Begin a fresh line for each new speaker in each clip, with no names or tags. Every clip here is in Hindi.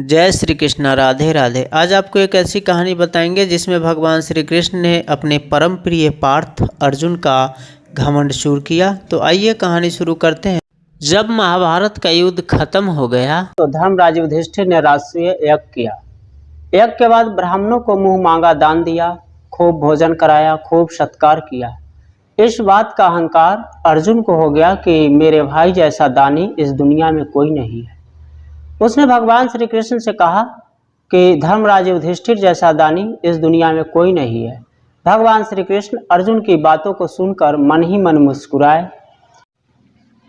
जय श्री कृष्ण। राधे राधे। आज आपको एक ऐसी कहानी बताएंगे जिसमें भगवान श्री कृष्ण ने अपने परम प्रिय पार्थ अर्जुन का घमंड चूर किया। तो आइए कहानी शुरू करते हैं। जब महाभारत का युद्ध खत्म हो गया
तो धर्मराज युधिष्ठिर ने राष्ट्रीय यज्ञ किया। यज्ञ के बाद ब्राह्मणों को मुंह मांगा दान दिया, खूब भोजन कराया, खूब सत्कार किया। इस बात का अहंकार अर्जुन को हो गया कि मेरे भाई जैसा दानी इस दुनिया में कोई नहीं है। उसने भगवान श्री कृष्ण से कहा कि धर्मराज युधिष्ठिर जैसा दानी इस दुनिया में कोई नहीं है। भगवान श्री कृष्ण अर्जुन की बातों को सुनकर मन ही मन मुस्कुराए।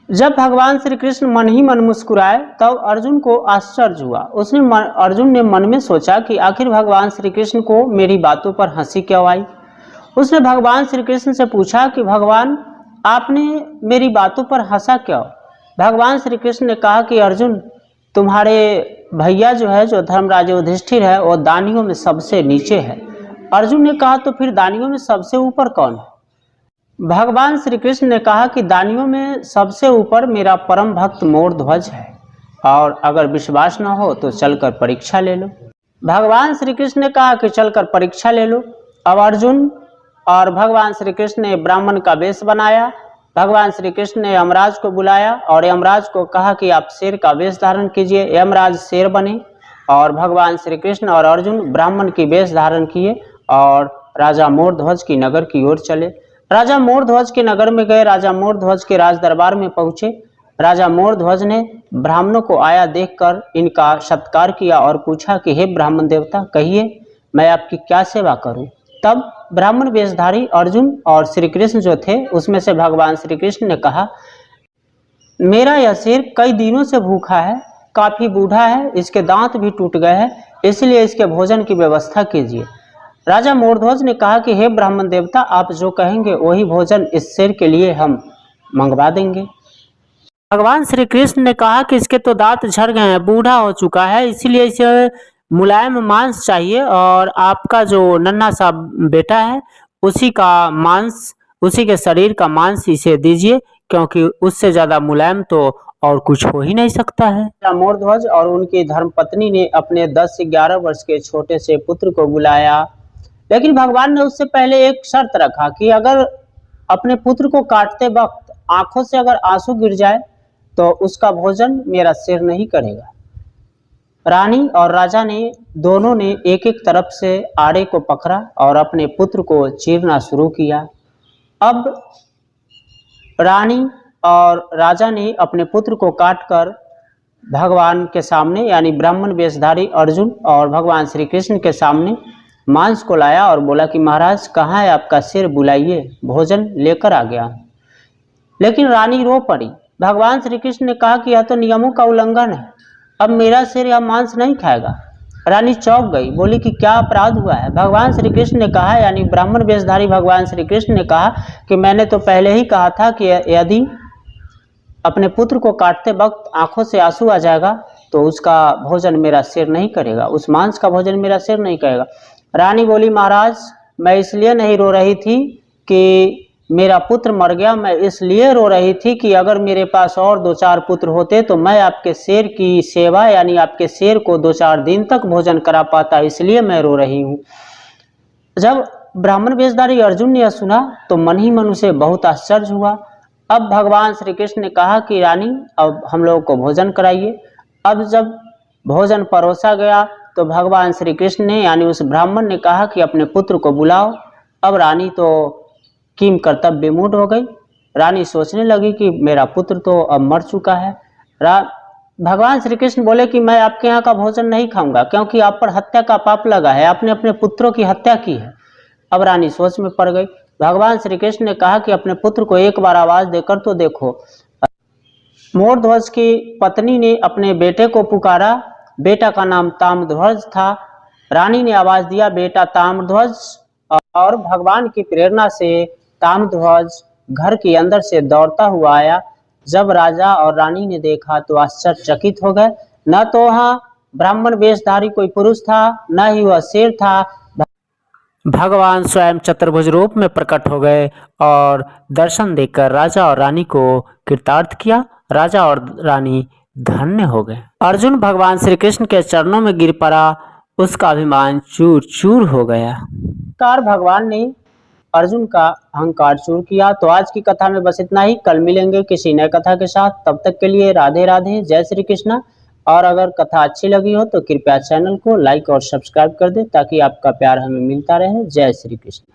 जब भगवान श्री कृष्ण मन ही मन मुस्कुराए तब अर्जुन को आश्चर्य हुआ। अर्जुन ने मन में सोचा कि आखिर भगवान श्री कृष्ण को मेरी बातों पर हंसी क्यों आई। उसने भगवान श्री कृष्ण से पूछा कि भगवान, आपने मेरी बातों पर हंसा क्यों। भगवान श्री कृष्ण ने कहा कि अर्जुन, तुम्हारे भैया जो धर्मराज युधिष्ठिर है, वो दानियों में सबसे नीचे है। अर्जुन ने कहा, तो फिर दानियों में सबसे ऊपर कौन है। भगवान श्री कृष्ण ने कहा कि दानियों में सबसे ऊपर मेरा परम भक्त मोर ध्वज है, और अगर विश्वास न हो तो चलकर परीक्षा ले लो। भगवान श्री कृष्ण ने कहा कि चलकर परीक्षा ले लो। अब अर्जुन और भगवान श्री कृष्ण ने ब्राह्मण का वेश बनाया। भगवान श्री कृष्ण ने यमराज को बुलाया और यमराज को कहा कि आप शेर का वेश धारण कीजिए। यमराज शेर बने और भगवान श्री कृष्ण और अर्जुन ब्राह्मण की वेश धारण किए और राजा मोरध्वज की नगर की ओर चले। राजा मोरध्वज के नगर में गए। राजा मोरध्वज के राज दरबार में पहुंचे। राजा मोरध्वज ने ब्राह्मणों को आया देखकर इनका सत्कार किया और पूछा कि हे ब्राह्मण देवता, कहिए मैं आपकी क्या सेवा करूं। तब ब्राह्मण वेशधारी अर्जुन और श्री कृष्ण जो थे उसमें से भगवान श्री कृष्ण ने कहा, मेरा यह शेर कई दिनों से भूखा है, काफी बूढ़ा है, इसके दांत भी टूट गए हैं, इसलिए इसके भोजन की व्यवस्था कीजिए। राजा मोरध्वज ने कहा कि हे ब्राह्मण देवता, आप जो कहेंगे वही भोजन इस शेर के लिए हम मंगवा देंगे। भगवान श्री कृष्ण ने कहा कि इसके तो दांत झड़ गए हैं, बूढ़ा हो चुका है, इसीलिए इसे मुलायम मांस चाहिए और आपका जो नन्हा सा बेटा है उसी का मांस, उसी के शरीर का मांस इसे दीजिए, क्योंकि उससे ज्यादा मुलायम तो और कुछ हो ही नहीं सकता है। मोरध्वज और उनकी धर्मपत्नी ने अपने 10 से 11 वर्ष के छोटे से पुत्र को बुलाया, लेकिन भगवान ने उससे पहले एक शर्त रखा कि अगर अपने पुत्र को काटते वक्त आंखों से अगर आंसू गिर जाए तो उसका भोजन मेरा शेर नहीं करेगा। रानी और राजा ने दोनों ने एक एक तरफ से आड़े को पकड़ा और अपने पुत्र को चीरना शुरू किया। अब रानी और राजा ने अपने पुत्र को काटकर भगवान के सामने यानी ब्राह्मण वेशधारी अर्जुन और भगवान श्री कृष्ण के सामने मांस को लाया और बोला कि महाराज, कहाँ है आपका शेर, बुलाइए, भोजन लेकर आ गया। लेकिन रानी रो पड़ी। भगवान श्री कृष्ण ने कहा कि यह तो नियमों का उल्लंघन है, अब मेरा शेर यह मांस नहीं खाएगा। रानी चौंक गई, बोली कि क्या अपराध हुआ है। भगवान श्री कृष्ण ने कहा, यानी ब्राह्मण वेशधारी भगवान श्री कृष्ण ने कहा कि मैंने तो पहले ही कहा था कि यदि अपने पुत्र को काटते वक्त आंखों से आंसू आ जाएगा तो उसका भोजन मेरा शेर नहीं करेगा, उस मांस का भोजन मेरा शेर नहीं करेगा। रानी बोली, महाराज, मैं इसलिए नहीं रो रही थी कि मेरा पुत्र मर गया, मैं इसलिए रो रही थी कि अगर मेरे पास और 2-4 पुत्र होते तो मैं आपके शेर की सेवा यानी आपके शेर को 2-4 दिन तक भोजन करा पाता, इसलिए मैं रो रही हूँ। जब ब्राह्मण वेशधारी अर्जुन ने यह सुना तो मन ही मन उसे बहुत आश्चर्य हुआ। अब भगवान श्री कृष्ण ने कहा कि रानी, अब हम लोगों को भोजन कराइए। अब जब भोजन परोसा गया तो भगवान श्री कृष्ण ने यानी उस ब्राह्मण ने कहा कि अपने पुत्र को बुलाओ। अब रानी तो किम कर्तव्य विमूढ़ हो गई। रानी सोचने लगी कि मेरा पुत्र तो अब मर चुका है। भगवान श्री कृष्ण बोले कि मैं आपके यहाँ का भोजन नहीं खाऊंगा, क्योंकि आप पर हत्या का पाप लगा है, आपने अपने पुत्रों की हत्या की है। अब रानी सोच में पड़ गई। भगवान श्री कृष्ण ने कहा कि अपने पुत्र को एक बार आवाज देकर तो देखो। मोरध्वज की पत्नी ने अपने बेटे को पुकारा। बेटा का नाम ताम्रध्वज था। रानी ने आवाज दिया, बेटा ताम्रध्वज, और भगवान की प्रेरणा से ताम्रध्वज घर के अंदर से दौड़ता हुआ आया। जब राजा और रानी ने देखा तो आश्चर्यचकित हो गए। न तो वहाँ ब्राह्मण वेशधारी कोई पुरुष था, न ही वह शेर था। भगवान स्वयं चतुर्भुज रूप में प्रकट हो गए और दर्शन देकर राजा और रानी को कृतार्थ किया। राजा और रानी धन्य हो गए। अर्जुन भगवान श्री कृष्ण के चरणों में गिर पड़ा, उसका अभिमान चूर चूर हो गया। कार भगवान ने अर्जुन का अहंकार चूर किया। तो आज की कथा में बस इतना ही। कल मिलेंगे किसी नए कथा के साथ। तब तक के लिए राधे राधे, जय श्री कृष्ण। और अगर कथा अच्छी लगी हो तो कृपया चैनल को लाइक और सब्सक्राइब कर दें ताकि आपका प्यार हमें मिलता रहे। जय श्री कृष्ण।